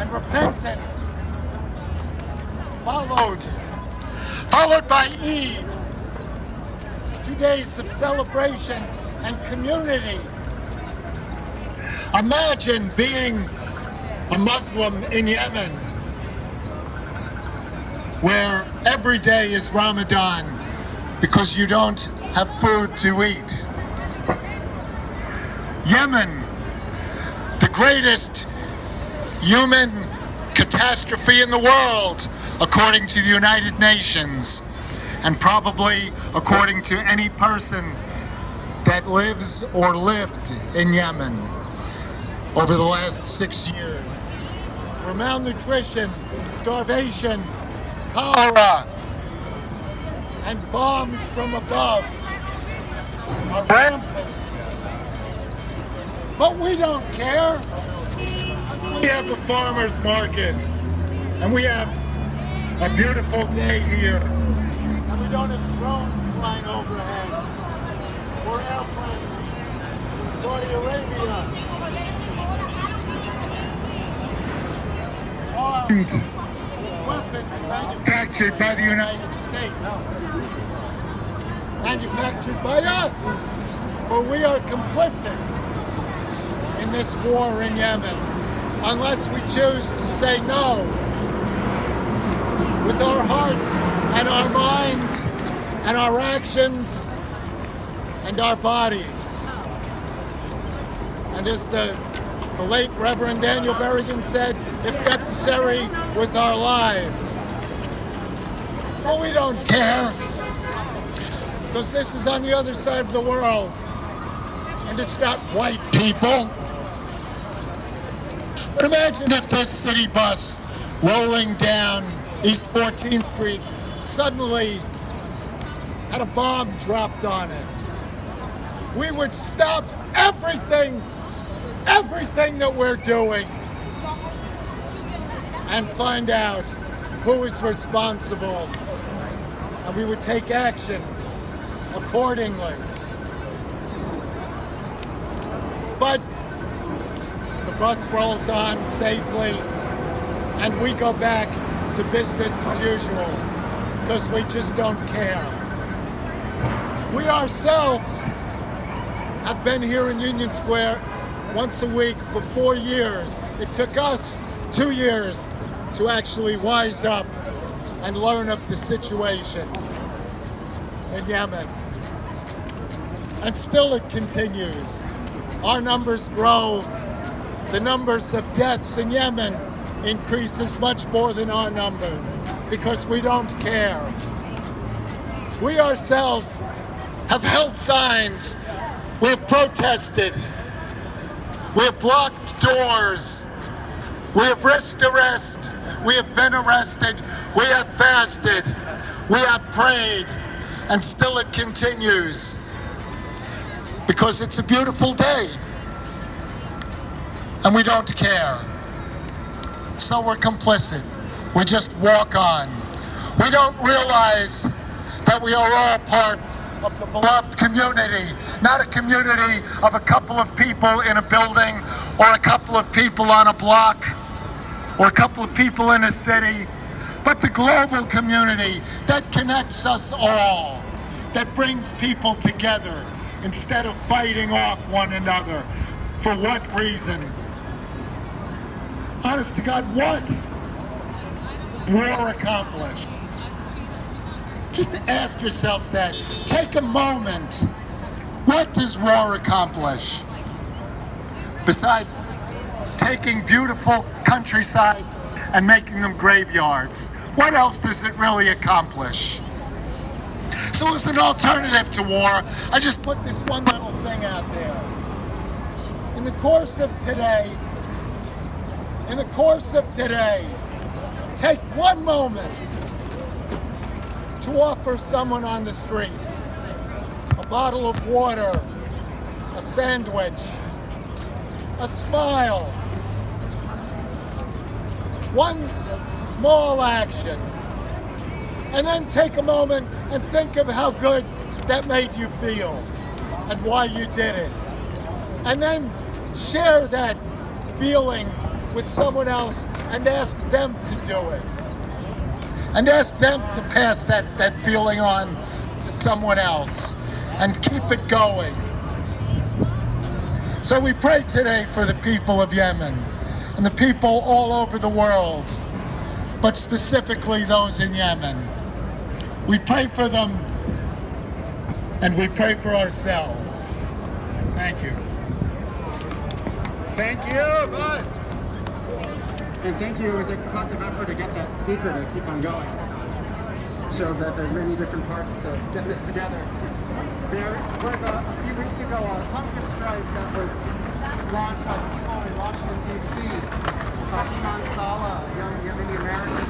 and repentance, followed by Eid, 2 days of celebration and community. Imagine being a Muslim in Yemen, where every day is Ramadan because you don't have food to eat. Yemen, the greatest human catastrophe in the world, according to the United Nations, and probably according to any person that lives or lived in Yemen over the last 6 years. Where malnutrition, starvation, cholera, and bombs from above are rampant. But we don't care. We have a farmer's market, and we have a beautiful day here. And we don't have drones flying overhead, or airplanes, Saudi Arabia. Armed with weapons manufactured by the United States. Manufactured by us, for we are complicit in this war in Yemen, unless we choose to say no with our hearts and our minds and our actions and our bodies. And as the late Reverend Daniel Berrigan said, if necessary, with our lives. But we don't care, because this is on the other side of the world, and it's not white people. But imagine if this city bus rolling down East 14th Street suddenly had a bomb dropped on it. We would stop everything that we're doing and find out who is responsible, and we would take action accordingly. But the bus rolls on safely, and we go back to business as usual because we just don't care. We ourselves have been here in Union Square once a week for 4 years. It took us 2 years to actually wise up and learn of the situation in Yemen. And still it continues. Our numbers grow. The numbers of deaths in Yemen increases much more than our numbers because we don't care. We ourselves have held signs. We have protested. We have blocked doors. We have risked arrest. We have been arrested. We have fasted. We have prayed. And still it continues. Because it's a beautiful day. And we don't care. So we're complicit. We just walk on. We don't realize that we are all part of the beloved community, not a community of a couple of people in a building or a couple of people on a block or a couple of people in a city, but the global community that connects us all, that brings people together instead of fighting off one another. For what reason? Honest to God, what war accomplished? Just ask yourselves that. Take a moment. What does war accomplish? Besides taking beautiful countryside and making them graveyards, what else does it really accomplish? So as an alternative to war, I just put this one little thing out there. In the course of today, take one moment to offer someone on the street a bottle of water, a sandwich, a smile. One small action. And then take a moment and think of how good that made you feel and why you did it. And then share that feeling with someone else and ask them to do it. And ask them to pass that feeling on to someone else and keep it going. So we pray today for the people of Yemen and the people all over the world, but specifically those in Yemen. We pray for them and we pray for ourselves. Thank you. Thank you, bud. And thank you. It was a collective effort to get that speaker to keep on going. So it shows that there's many different parts to get this together. There was a few weeks ago a hunger strike that was launched by people in Washington, D.C. Iman Saleh, a young Yemeni American